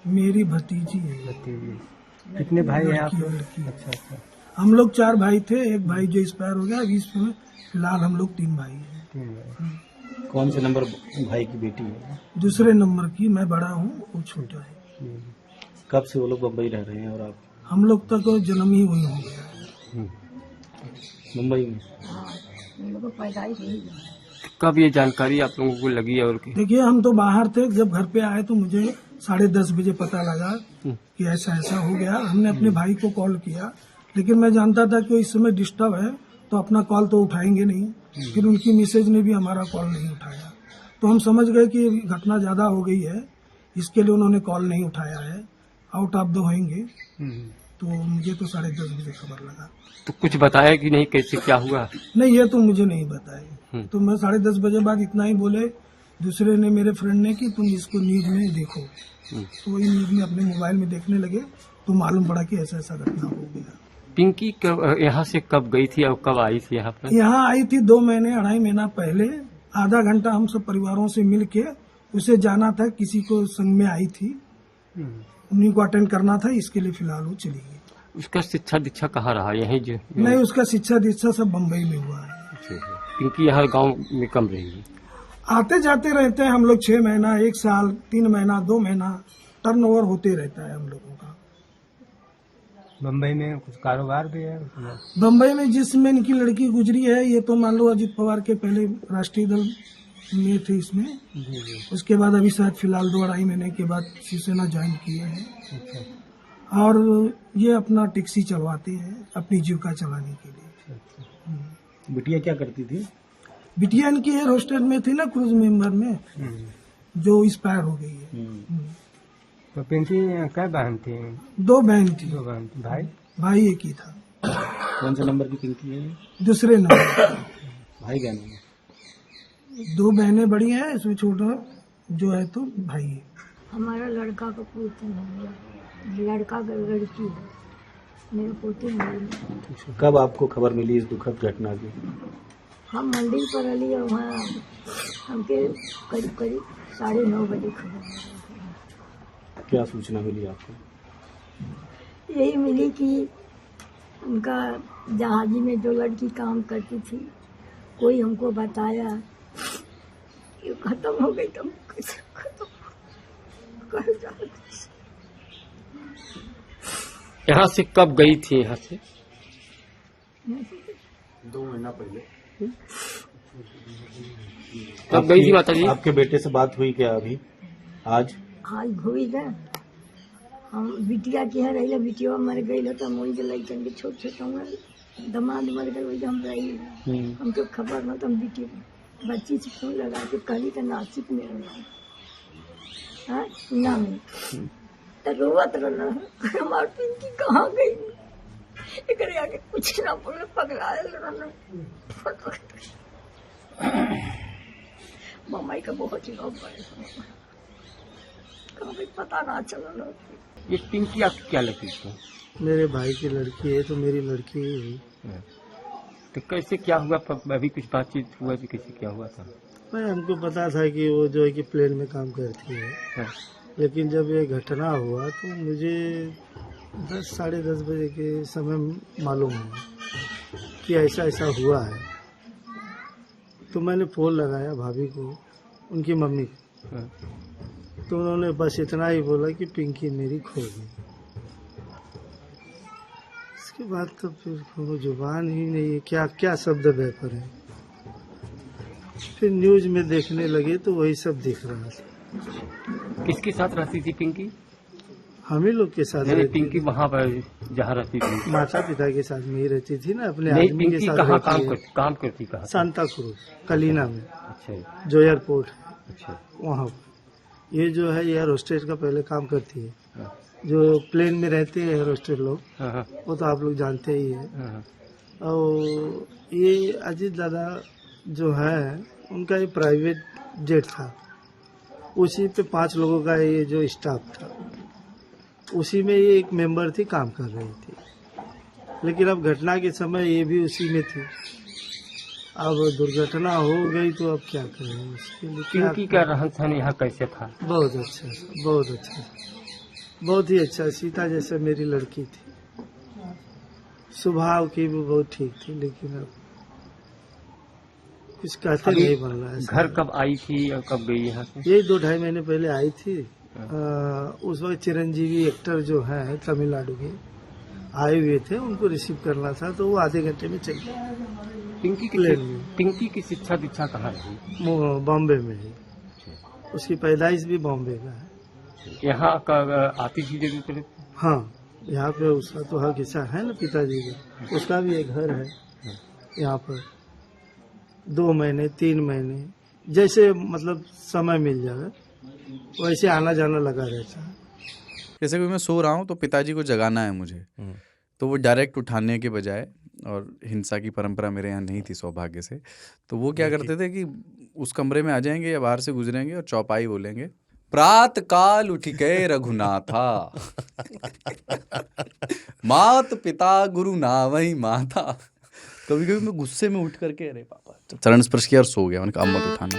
मेरी भतीजी है। भतीजी। कितने भाई हैं आप लोग? लड़की। अच्छा अच्छा। हम लोग 4 भाई थे, एक भाई जो एक्सपायर हो गया। अभी इसमें फिलहाल हम लोग 3 भाई हैं। 3 भाई। कौन से नंबर भाई की बेटी है? दूसरे नंबर की। मैं बड़ा हूँ, वो छोटा है। कब से वो लोग बम्बई रह रहे हैं और आप? हम लोग तक तो जन्म ही वही हो गया। मुंबई में? पैदाइश यही। कब ये जानकारी आप लोगों को लगी? और देखिए, हम तो बाहर थे, जब घर पे आए तो मुझे 10:30 बजे पता लगा कि ऐसा ऐसा हो गया। हमने अपने भाई को कॉल किया, लेकिन मैं जानता था कि इस समय डिस्टर्ब है तो अपना कॉल तो उठाएंगे नहीं। फिर उनकी मैसेज ने भी हमारा कॉल नहीं उठाया, तो हम समझ गए कि घटना ज्यादा हो गई है, इसके लिए उन्होंने कॉल नहीं उठाया है। आउट ऑफ द होंगे। तो मुझे तो 10:30 बजे खबर लगा। तो कुछ बताया कि नहीं, कैसे क्या हुआ? नहीं, ये तो मुझे नहीं बताया। तो मैं 10:30 बजे बाद इतना ही बोले, दूसरे ने, मेरे फ्रेंड ने, कि तुम इसको न्यूज में देखो। तो वही न्यूज में अपने मोबाइल में देखने लगे तो मालूम पड़ा कि ऐसा ऐसा घटना हो गया। पिंकी यहाँ से कब गई थी और कब आई थी यहाँ पर? यहाँ आई थी 2 महीने 2.5 महीना पहले। आधा घंटा हम सब परिवारों से मिल के उसे जाना था, किसी को संग में आई थी, उन्हीं को अटेंड करना था, इसके लिए फिलहाल वो चली गई। उसका शिक्षा दीक्षा कहाँ रहा? यही जो? नहीं, उसका शिक्षा दीक्षा सब बम्बई में हुआ है। पिंकी यहाँ गांव में कम रहेगी? आते जाते रहते हैं हम लोग। 6 महीना, 1 साल, 3 महीना, 2 महीना टर्नओवर होते रहता है हम लोगों का। बम्बई में कुछ कारोबार भी है? बम्बई में जिसमें इनकी लड़की गुजरी है, ये तो मान लो अजित पवार के पहले राष्ट्रीय दल में थे इसमें। उसके बाद अभी शायद फिलहाल 2-2.5 महीने के बाद शिवसेना ज्वाइन किए हैं। अच्छा। और ये अपना टैक्सी चलवाते हैं अपनी जीविका चलाने के लिए। बिटिया क्या करती थी? बिटिया इनकी एयर होस्टेस में थी ना, क्रूज मेंबर में, जो एक्सपायर हो गई है। तो पिंकी क्या बहन थी? 2 बहन थी। 2 बहन थी। भाई एक ही था। कौन से नंबर की पिंकी है? दूसरे नंबर। भाई क्या नाम है? 2 बहनें बड़ी हैं, इसमें छोटा जो है तो भाई है। हमारा लड़का का पोती है, लड़का का लड़की है, मेरे पोती नहीं। कब आपको खबर मिली इस दुखद घटना की? हम मंदिर पर अली और वहाँ हमके करीब 9:30 बजे खबर। क्या सूचना मिली आपको? यही मिली कि उनका जहाजी में जो लड़की काम करती थी, कोई हमको बताया कि खत्म हो गई। तो कैसे खत्म यहाँ से कब गई थी? यहाँ से 2 महीना पहले। कब गई थी माता जी? आपके बेटे से बात हुई क्या अभी? आज हुई ना। हम बिटिया के यहाँ रही, बिटिया मर गई तो मोई के लड़कन के छोटे दमाद मर गए, वही हम रही। हमको खबर न, तो हम बिटिया बच्ची से फोन लगा के कहली तो नासिक में ना में तो रोवत रहना हमार पिंकी कहाँ गई। एक आगे कुछ ना बोले, पगलाए रहना। मम्मी का बहुत ही पता ना चला। ये पिंकी आपकी क्या लगती थी? मेरे भाई की लड़की है, तो मेरी लड़की है। तो कैसे क्या हुआ? अभी कुछ बातचीत हुआ कि कैसे क्या हुआ था? मैं हमको पता था कि वो जो है कि प्लेन में काम करती है। लेकिन जब ये घटना हुआ तो मुझे 10-10:30 बजे के समय मालूम हुआ कि ऐसा ऐसा हुआ है। तो मैंने फोन लगाया भाभी को, उनकी मम्मी को। तो उन्होंने बस इतना ही बोला कि पिंकी मेरी खो गई। इसके बाद तो फिर कोनो जुबान ही नहीं है, क्या क्या शब्द बेहतर है। फिर न्यूज में देखने लगे तो वही सब दिख रहा था। किसके साथ रहती थी पिंकी? हम ही लोग के साथ। पिंकी वहाँ पर जहाँ रहती थी माता पिता के साथ में ही रहती थी ना, अपने नहीं, आदमी के साथ। कहाँ काम करती कहाँ? सांता क्रूज कलीना में। अच्छा। जो एयरपोर्ट है, अच्छा, वहाँ। ये जो है एयर होस्टेस का पहले काम करती है। जो प्लेन में रहते हैं एयर होस्टेस लोग, वो तो आप लोग जानते ही है। और ये अजीत दादा जो है, उनका ये प्राइवेट जेट था, उसी पे 5 लोगों का ये जो स्टाफ था, उसी में ये एक मेंबर थी, काम कर रही थी। लेकिन अब घटना के समय ये भी उसी में थी। अब दुर्घटना हो गई तो अब क्या करें उसके लिए। पिंकी का रहन सहन यहाँ कैसे था? बहुत अच्छा, बहुत अच्छा। बहुत ही अच्छा, सीता जैसे मेरी लड़की थी, स्वभाव की भी बहुत ठीक थी, लेकिन अब कुछ कहते अभी नहीं बन रहा है। घर कब आई थी और कब गई यहाँ से? यही 2-2.5 महीने पहले आई थी। उस वक्त चिरंजीवी एक्टर जो है तमिलनाडु के आए हुए थे, उनको रिसीव करना था, तो वो आधे घंटे में चल गए। पिंकी की शिक्षा दीक्षा कहाँ रही? बॉम्बे में ही, उसकी पैदाइश भी बॉम्बे का है। यहाँ का आती थी जरूर पहले? हाँ, यहाँ पे उसका तो हक हिस्सा है ना पिताजी का, उसका भी एक घर है यहाँ पर। 2 महीने 3 महीने जैसे मतलब समय मिल जाए वैसे आना जाना लगा रहता है। जैसे कि मैं सो रहा हूँ तो पिताजी को जगाना है मुझे, तो वो डायरेक्ट उठाने के बजाय, और हिंसा की परंपरा मेरे यहाँ नहीं थी सौभाग्य से, तो वो क्या करते थे कि उस कमरे में आ जाएंगे या बाहर से गुजरेंगे और चौपाई बोलेंगे, प्रात काल उठ के रघुनाथा मात पिता गुरु नावही माता। कभी कभी मैं गुस्से में उठ करके अरे पापा, चरण स्पर्श किया और सो गया। मैंने कहा अब मत उठाना।